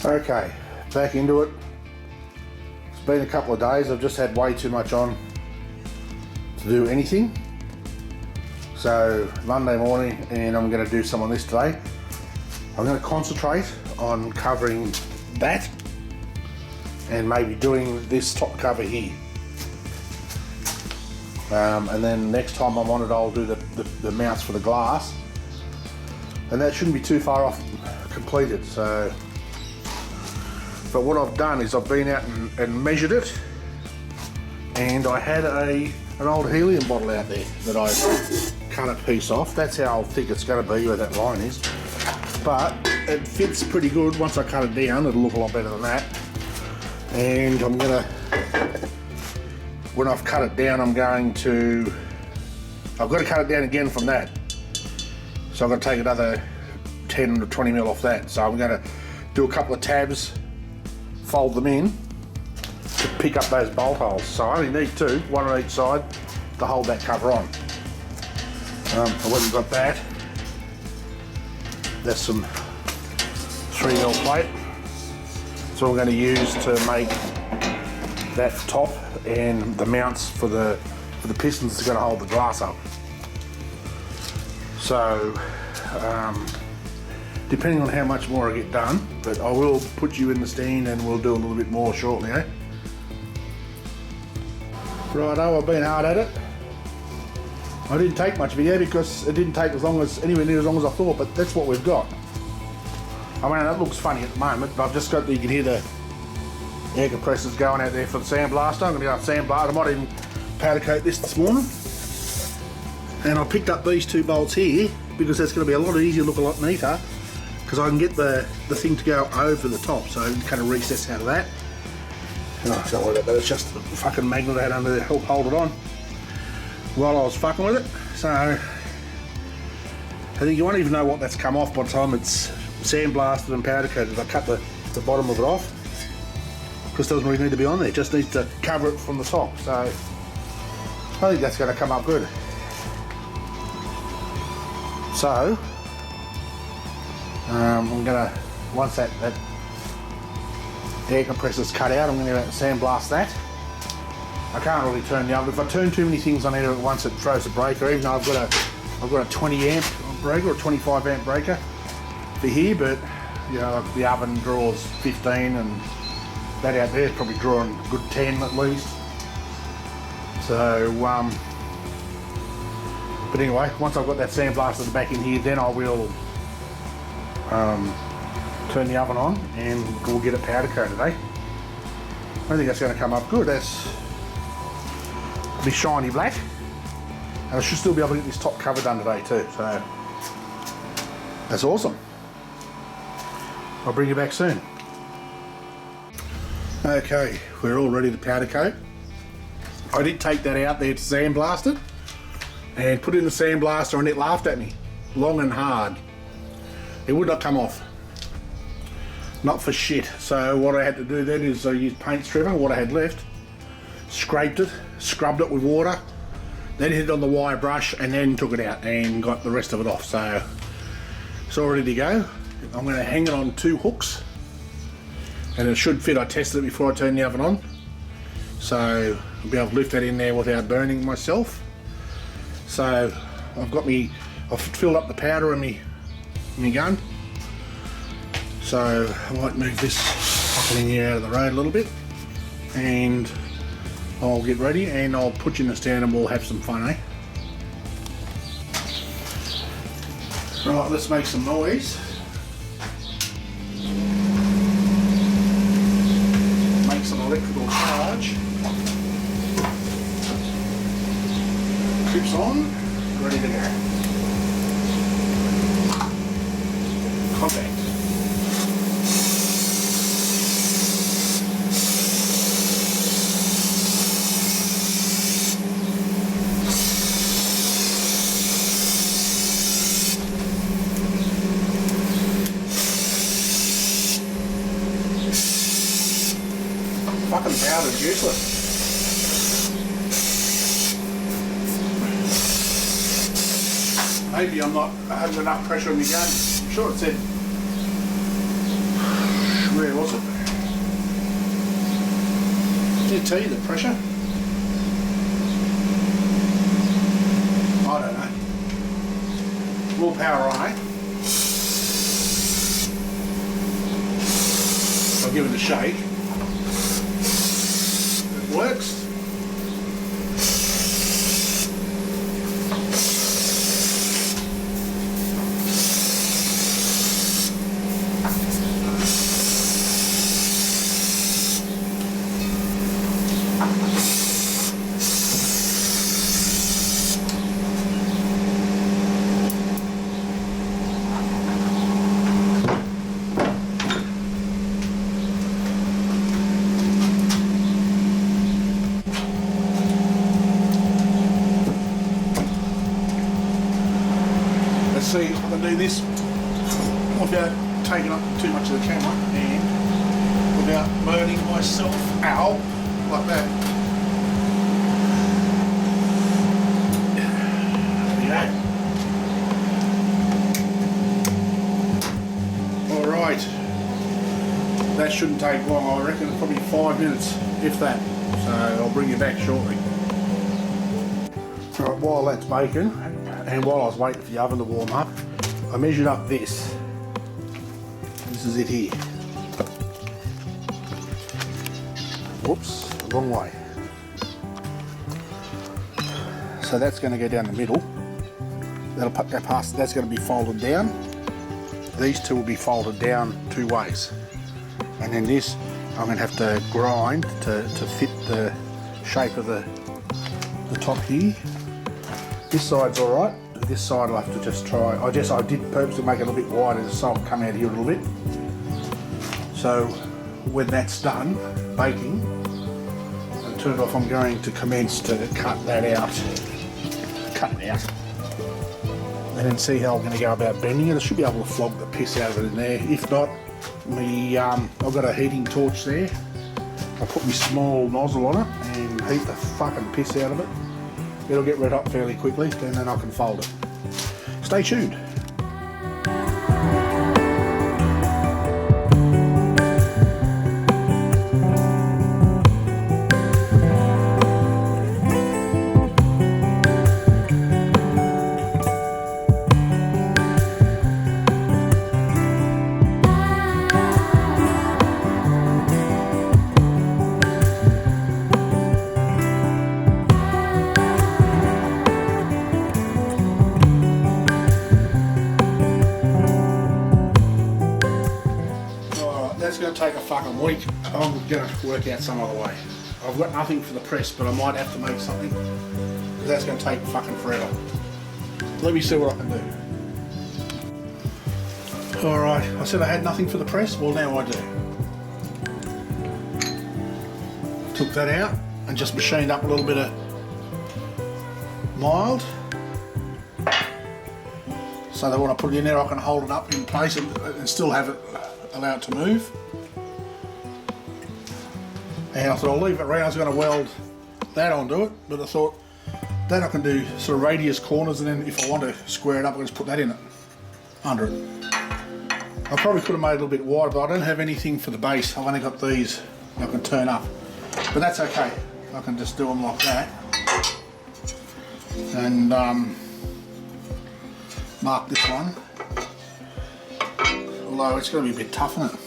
Okay, back into it. It's been a couple of days. I've just had way too much on to do anything. So Monday morning, and I'm going to do some on this today. I'm going to concentrate on covering that and maybe doing this top cover here. And then next time I'm on it, I'll do the mounts for the glass. And that shouldn't be too far off completed. So, but what I've done is I've been out and measured it, and I had an old helium bottle out there that I cut a piece off. That's how thick it's going to be where that line is. But it fits pretty good. Once I cut it down, it'll look a lot better than that. And I'm going to, when I've cut it down, I've got to cut it down again from that. So I'm going to take another 10 to 20 mil off that. So I'm going to do a couple of tabs, fold them in to pick up those bolt holes. So I only need two, one on each side, to hold that cover on. I went and got that. That's some 3mm plate. So I'm going to use to make that top and the mounts for the pistons are going to hold the glass up. So depending on how much more I get done, but I will put you in the stand and we'll do a little bit more shortly, eh? Righto, I've been hard at it. I didn't take much video because it didn't take anywhere near as long as I thought, but that's what we've got. I mean, that looks funny at the moment, but I've just got, you can hear the air compressors going out there for the sandblaster. I'm going to go sandblast. I might even powder coat this morning. And I picked up these two bolts here because that's going to be a lot easier, look a lot neater, because I can get the thing to go over the top, so it kind of recess out of that. Oh, don't worry about that, it's just a fucking magnet out under there, help hold it on while I was fucking with it. So I think you won't even know what that's come off by the time it's sandblasted and powder coated. I cut the bottom of it off because it doesn't really need to be on there, it just needs to cover it from the top. So I think that's going to come up good. So I'm going to, once that air compressor's cut out, I'm going to sandblast that. I can't really turn the oven. If I turn too many things on here at once, it throws a breaker, even though I've got a 20 amp breaker or 25 amp breaker for here, but you know, the oven draws 15 and that out there is probably drawing a good 10 at least. So but anyway, once I've got that sandblaster back in here, then I will turn the oven on and we'll get it powder coated, eh? I think that's going to come up good. That's be shiny black, and I should still be able to get this top cover done today too, so that's awesome. I'll bring you back soon. Okay, we're all ready to powder coat. I did take that out there to sandblast it and put it in the sandblaster, and it laughed at me long and hard. It would not come off, not for shit. So what I had to do then is I used paint stripper, what I had left, scraped it, scrubbed it with water, then hit it on the wire brush and then took it out and got the rest of it off. So it's all ready to go. I'm going to hang it on 2 hooks and it should fit. I tested it before I turned the oven on, so I'll be able to lift that in there without burning myself. So I've filled up the powder in my gun, so I might move this fucking here out of the road a little bit and I'll get ready and I'll put you in the stand and we'll have some fun, eh? Right, let's make some noise. Make some electrical charge. Clips on, ready to go. Contact. Fucking powder's useless. Maybe I'm not having enough pressure on my gun. I'm sure it said, where Doesn't it tell you the pressure? I don't know. More power on, eh? I'll give it a shake. It works. See if I can do this without taking up too much of the camera and without burning myself out like that. There we go. Alright, that shouldn't take long. I reckon it's probably 5 minutes, if that, so I'll bring you back shortly. Alright, while that's baking, and while I was waiting for the oven to warm up, I measured up this. This is it here. Whoops, wrong way. So that's going to go down the middle. That'll put that past. That's going to be folded down. These two will be folded down 2 ways, and then this I'm going to have to grind to fit the shape of the top here. This side's alright, this side I'll have to just try. I did purposely make it a little bit wider so it'll come out here a little bit. So when that's done, baking, and turn it off, I'm going to commence to cut that out. Cut it out. And then see how I'm going to go about bending it. I should be able to flog the piss out of it in there. If not, I've got a heating torch there. I'll put my small nozzle on it and heat the fucking piss out of it. It'll get red hot fairly quickly, and then I can fold it. Stay tuned. That's going to take a fucking week. I'm going to work out some other way. I've got nothing for the press, but I might have to make something. That's going to take fucking forever. Let me see what I can do. Alright, I said I had nothing for the press, well now I do. Took that out and just machined up a little bit of mild. So that when I put it in there I can hold it up in place and still have it allowed to move. And I thought I'll leave it around. I was going to weld that onto it, but I thought that I can do sort of radius corners, and then if I want to square it up I can just put that in it, under it. I probably could have made it a little bit wider, but I don't have anything for the base. I've only got these I can turn up, but that's okay. I can just do them like that and mark this one. Although it's going to be a bit tough, isn't it?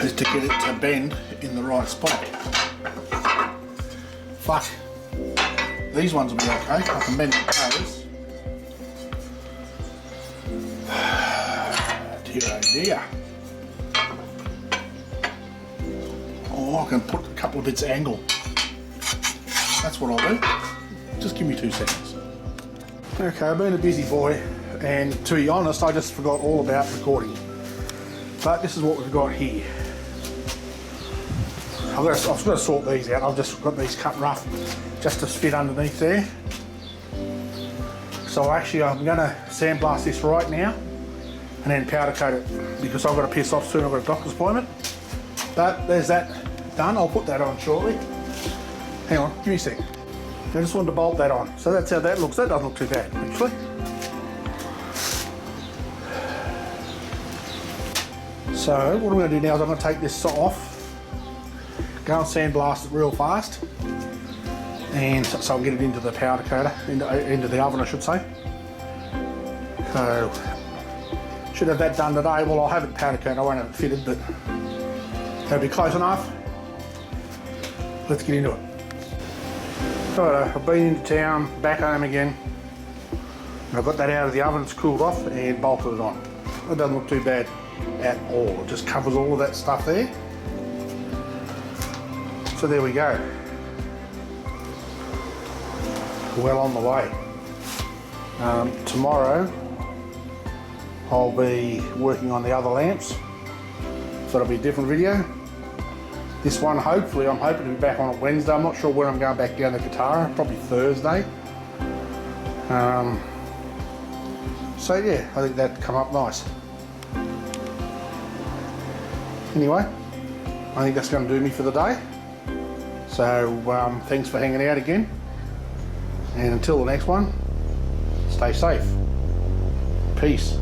Is to get it to bend in the right spot. Fuck. These ones will be okay. I can bend those. Dear oh dear. Oh, I can put a couple of bits of angle. That's what I'll do. Just give me 2 seconds. Okay, I've been a busy boy, and to be honest, I just forgot all about recording. But this is what we've got here. I've got to sort these out. I've just got these cut rough just to fit underneath there. So actually I'm going to sandblast this right now and then powder coat it, because I've got to piss off soon. I've got a doctor's appointment. But there's that done. I'll put that on shortly. Hang on, give me a sec. I just wanted to bolt that on. So that's how that looks. That doesn't look too bad, actually. So what I'm going to do now is I'm going to take this off, go and sandblast it real fast, and so I'll get it into the powder coater, into the oven I should say. So should have that done today. Well, I'll have it powder coated, I won't have it fitted, but that'll be close enough. Let's get into it. Right, I've been into town, back home again. And I've got that out of the oven, it's cooled off and bolted it on. It doesn't look too bad at all. It just covers all of that stuff there. So there we go. Well on the way. Tomorrow I'll be working on the other lamps. So it'll be a different video. This one, hopefully, I'm hoping to be back on it Wednesday. I'm not sure when I'm going back down to Katara, probably Thursday. So yeah, I think that'd come up nice. Anyway, I think that's going to do me for the day. So thanks for hanging out again. And until the next one, stay safe. Peace.